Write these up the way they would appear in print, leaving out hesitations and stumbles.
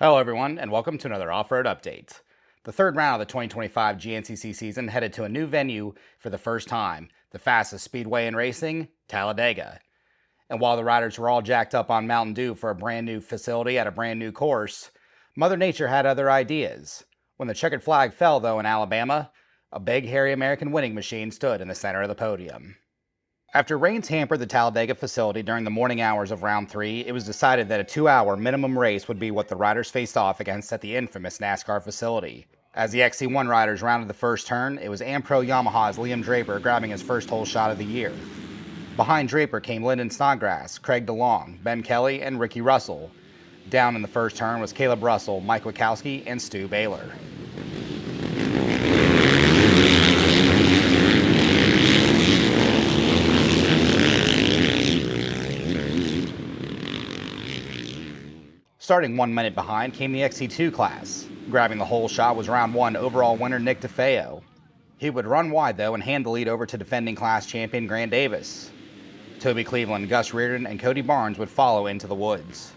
Hello everyone, and welcome to another Off-Road Update. The third round of the 2025 GNCC season headed to a new venue for the first time, the fastest speedway in racing, Talladega. And while the riders were all jacked up on Mountain Dew for a brand new facility at a brand new course, Mother Nature had other ideas. When the checkered flag fell, though, in Alabama, a big, hairy American winning machine stood in the center of the podium. After rains hampered the Talladega facility during the morning hours of Round 3, it was decided that a 2-hour minimum race would be what the riders faced off against at the infamous NASCAR facility. As the XC1 riders rounded the first turn, it was AmPro Yamaha's Liam Draper grabbing his first hole shot of the year. Behind Draper came Lyndon Snodgrass, Craig DeLong, Ben Kelly, and Ricky Russell. Down in the first turn was Caleb Russell, Mike Wachowski, and Stu Baylor. Starting 1 minute behind came the XC2 class. Grabbing the hole shot was round 1 overall winner Nick DeFeo. He would run wide though and hand the lead over to defending class champion Grant Davis. Toby Cleveland, Gus Reardon, and Cody Barnes would follow into the woods.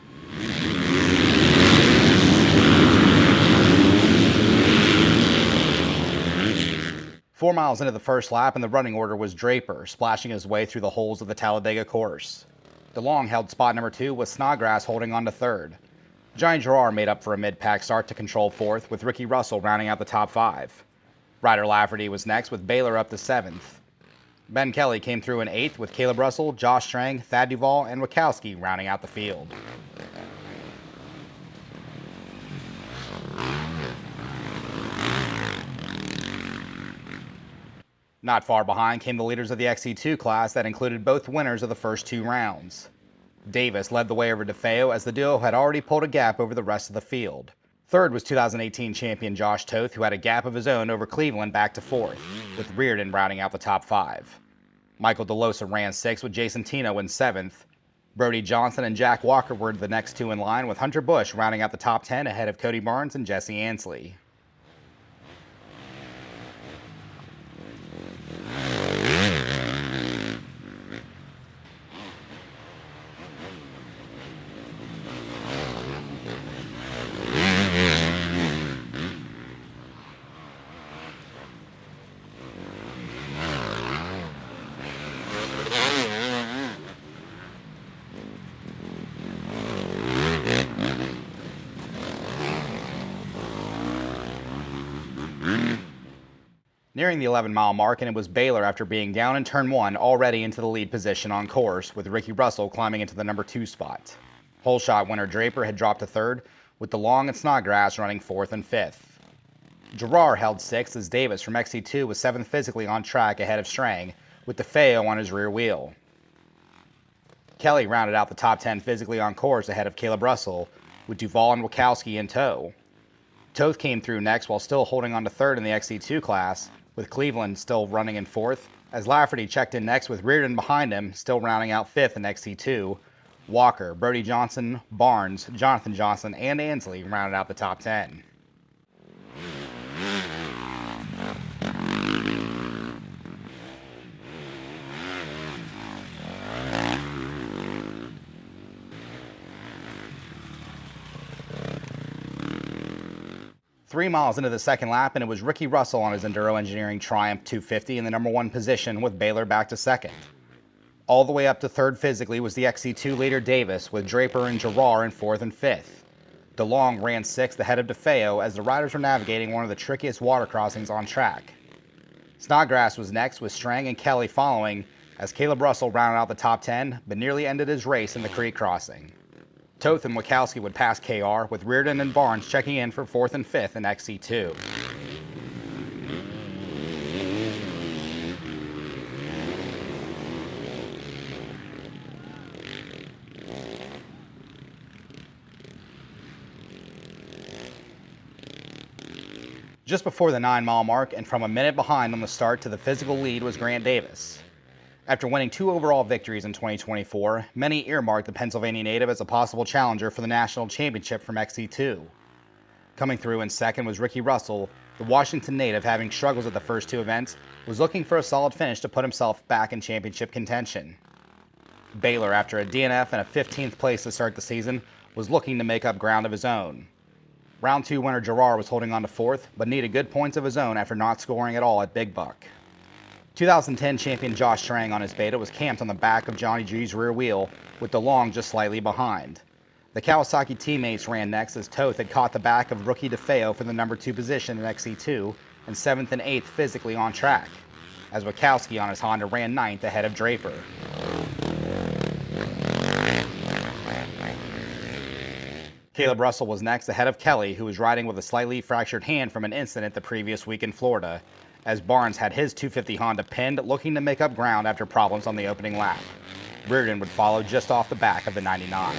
Four miles into the first lap and the running order was Draper, splashing his way through the holes of the Talladega course. DeLong held spot number 2 with Snodgrass holding on to third. Johnny Gerard made up for a mid-pack start to control fourth, with Ricky Russell rounding out the top 5. Ryder Lafferty was next, with Baylor up to 7th. Ben Kelly came through in 8th, with Caleb Russell, Josh Strang, Thad Duvall, and Wachowski rounding out the field. Not far behind came the leaders of the XC2 class that included both winners of the first 2 rounds. Davis led the way over DeFeo as the duo had already pulled a gap over the rest of the field. Third was 2018 champion Josh Toth, who had a gap of his own over Cleveland back to 4th, with Reardon rounding out the top 5. Michael DeLosa ran 6th with Jason Tino in 7th. Brody Johnson and Jack Walker were the next 2 in line, with Hunter Busch rounding out the top 10 ahead of Cody Barnes and Jesse Ansley. Nearing the 11-mile mark, and it was Baylor after being down in turn 1 already into the lead position on course, with Ricky Russell climbing into the number 2 spot. Hole shot winner Draper had dropped to 3rd, with DeLong and Snodgrass running 4th and 5th. Gerard held 6th as Davis from XC2 was 7th physically on track ahead of Strang, with DeFeo on his rear wheel. Kelly rounded out the top 10 physically on course ahead of Caleb Russell, with Duvall and Wachowski in tow. Toth came through next while still holding on to 3rd in the XC2 class, with Cleveland still running in 4th, as Lafferty checked in next with Reardon behind him, still rounding out 5th in XC2. Walker, Brody Johnson, Barnes, Jonathan Johnson, and Ansley rounded out the top 10. Three miles into the second lap, and it was Ricky Russell on his Enduro Engineering Triumph 250 in the number 1 position, with Baylor back to 2nd. All the way up to 3rd physically was the XC2 leader Davis, with Draper and Gerard in 4th and 5th. DeLong ran 6th ahead of DeFeo as the riders were navigating one of the trickiest water crossings on track. Snodgrass was next, with Strang and Kelly following, as Caleb Russell rounded out the top 10, but nearly ended his race in the creek crossing. Toth and Wachowski would pass KR, with Reardon and Barnes checking in for 4th and 5th in XC2. Just before the 9-mile mark, and from a minute behind on the start to the physical lead, was Grant Davis. After winning 2 overall victories in 2024, many earmarked the Pennsylvania native as a possible challenger for the national championship from XC2. Coming through in 2nd was Ricky Russell. The Washington native, having struggles at the first 2 events, was looking for a solid finish to put himself back in championship contention. Baylor, after a DNF and a 15th place to start the season, was looking to make up ground of his own. Round 2 winner Gerard was holding on to 4th, but needed good points of his own after not scoring at all at Big Buck. 2010 champion Josh Strang on his beta was camped on the back of Johnny G's rear wheel, with DeLong just slightly behind. The Kawasaki teammates ran next as Toth had caught the back of rookie DeFeo for the number 2 position in XC2 and 7th and 8th physically on track, as Wachowski on his Honda ran 9th ahead of Draper. Caleb Russell was next ahead of Kelly, who was riding with a slightly fractured hand from an incident the previous week in Florida, as Barnes had his 250 Honda pinned, looking to make up ground after problems on the opening lap. Reardon would follow just off the back of the 99.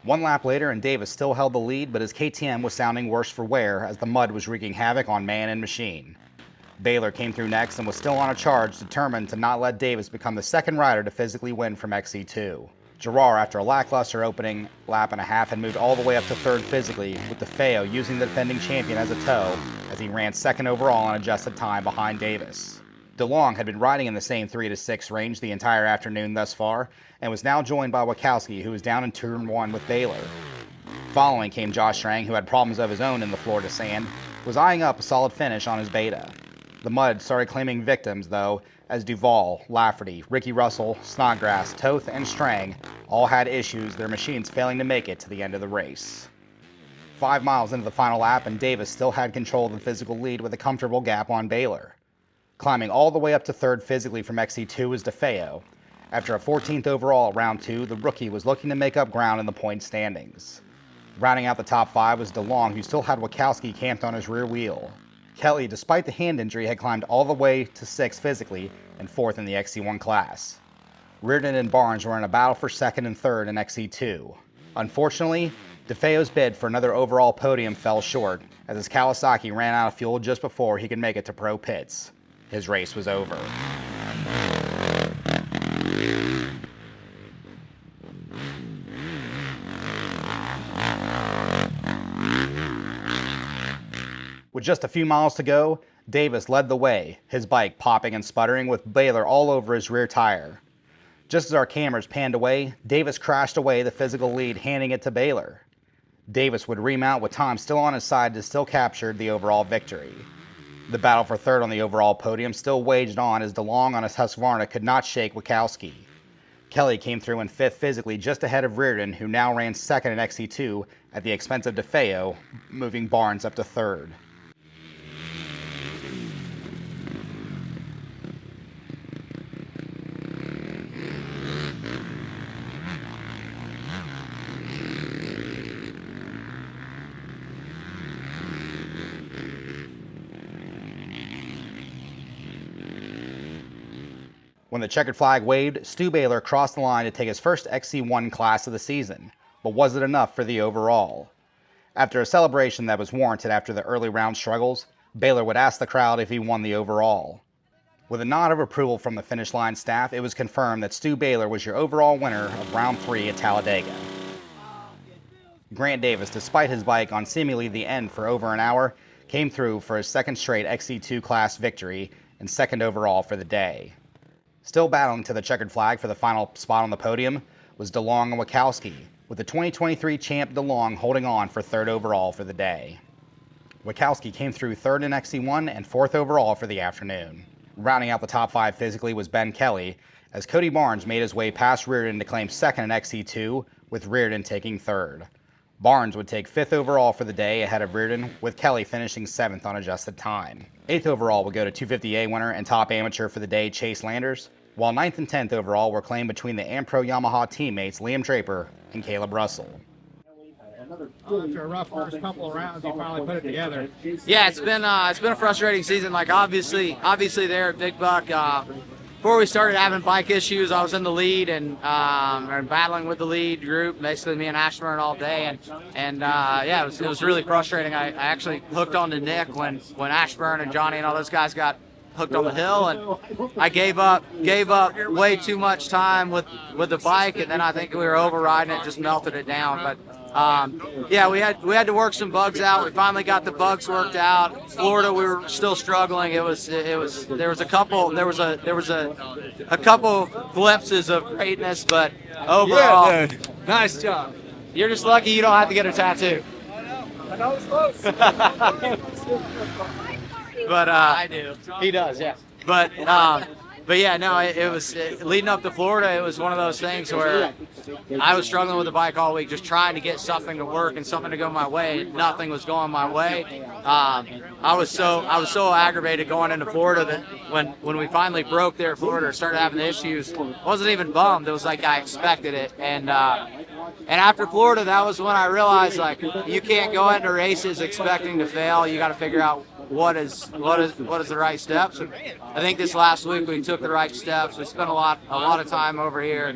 One lap later, and Davis still held the lead, but his KTM was sounding worse for wear as the mud was wreaking havoc on man and machine. Baylor came through next and was still on a charge, determined to not let Davis become the second rider to physically win from XC2. Gerard, after a lackluster opening lap and a half, had moved all the way up to 3rd physically, with DeFeo using the defending champion as a tow as he ran 2nd overall on adjusted time behind Davis. DeLong had been riding in the same 3 to 6 range the entire afternoon thus far, and was now joined by Wachowski, who was down in turn 1 with Baylor. Following came Josh Strang, who had problems of his own in the Florida sand, was eyeing up a solid finish on his beta. The mud started claiming victims, though, as Duval, Lafferty, Ricky Russell, Snodgrass, Toth, and Strang all had issues, their machines failing to make it to the end of the race. 5 miles into the final lap, and Davis still had control of the physical lead with a comfortable gap on Baylor. Climbing all the way up to 3rd physically from XC2 was DeFeo. After a 14th overall at round 2, the rookie was looking to make up ground in the point standings. Rounding out the top 5 was DeLong, who still had Wachowski camped on his rear wheel. Kelly, despite the hand injury, had climbed all the way to 6th physically and 4th in the XC1 class. Reardon and Barnes were in a battle for 2nd and 3rd in XC2. Unfortunately, DeFeo's bid for another overall podium fell short, as his Kawasaki ran out of fuel just before he could make it to pro pits. His race was over. With just a few miles to go, Davis led the way, his bike popping and sputtering with Baylor all over his rear tire. Just as our cameras panned away, Davis crashed away the physical lead, handing it to Baylor. Davis would remount with time still on his side to still capture the overall victory. The battle for 3rd on the overall podium still waged on as DeLong on his Husqvarna could not shake Wachowski. Kelly came through in 5th physically just ahead of Reardon, who now ran 2nd in XC2 at the expense of DeFeo, moving Barnes up to 3rd. When the checkered flag waved, Stu Baylor crossed the line to take his first XC1 class of the season, but was it enough for the overall? After a celebration that was warranted after the early round struggles, Baylor would ask the crowd if he won the overall. With a nod of approval from the finish line staff, it was confirmed that Stu Baylor was your overall winner of round 3 at Talladega. Grant Davis, despite his bike on seemingly the end for over an hour, came through for his 2nd straight XC2 class victory and 2nd overall for the day. Still battling to the checkered flag for the final spot on the podium was DeLong and Wachowski, with the 2023 champ DeLong holding on for 3rd overall for the day. Wachowski came through 3rd in XC1 and 4th overall for the afternoon. Rounding out the top 5 physically was Ben Kelly, as Cody Barnes made his way past Reardon to claim 2nd in XC2, with Reardon taking 3rd. Barnes would take 5th overall for the day ahead of Reardon, with Kelly finishing 7th on adjusted time. 8th overall would go to 250A winner and top amateur for the day Chase Landers, while 9th and 10th overall were claimed between the Ampro Yamaha teammates Liam Draper and Caleb Russell. After a rough first couple of rounds, you finally put it together. Yeah, it's been a frustrating season. Like obviously there at Big Buck. Before we started having bike issues, I was in the lead and battling with the lead group, basically me and Ashburn all day, and yeah, it was really frustrating. I actually hooked on to Nick when Ashburn and Johnny and all those guys got hooked on the hill, and I gave up way too much time with the bike, and then I think we were overriding it, just melted it down. But yeah, we had to work some bugs out. We finally got the bugs worked out. Florida, we were still struggling. There was a couple glimpses of greatness, but overall, Nice job. You're just lucky you don't have to get a tattoo. I know it's close. But I do. he does, yeah. But yeah, no, it was leading up to Florida. It was one of those things where I was struggling with the bike all week, just trying to get something to work and something to go my way. Nothing was going my way. I was so aggravated going into Florida that when we finally broke there at Florida, started having the issues. I wasn't even bummed. It was like I expected it. And after Florida, that was when I realized, like, you can't go into races expecting to fail. You got to figure out what is the right steps. And I think this last week we took the right steps. We spent a lot of time over here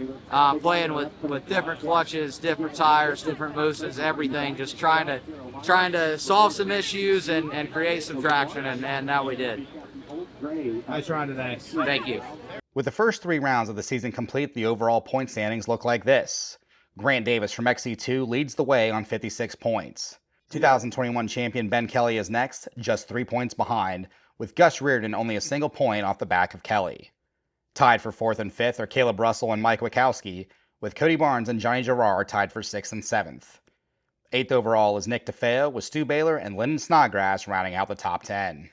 playing with different clutches, different tires, different mousses, everything, just trying to solve some issues and create some traction, and now we did. Nice run today. Thank you. With the first 3 rounds of the season complete, the overall point standings look like this. Grant Davis from XC2 leads the way on 56 points. 2021 champion Ben Kelly is next, just 3 points behind, with Gus Reardon only a single point off the back of Kelly. Tied for 4th and 5th are Caleb Russell and Mike Wachowski, with Cody Barnes and Johnny Gerard tied for 6th and 7th. 8th overall is Nick DeFeo, with Stu Baylor and Lyndon Snodgrass rounding out the top 10.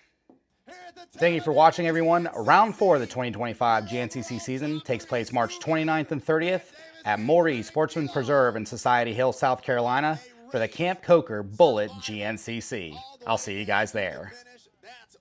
Thank you for watching, everyone. Round 4 of the 2025 GNCC season takes place March 29th and 30th at Moree Sportsman Preserve in Society Hill, South Carolina, for the Camp Coker Bullet GNCC. I'll see you guys there.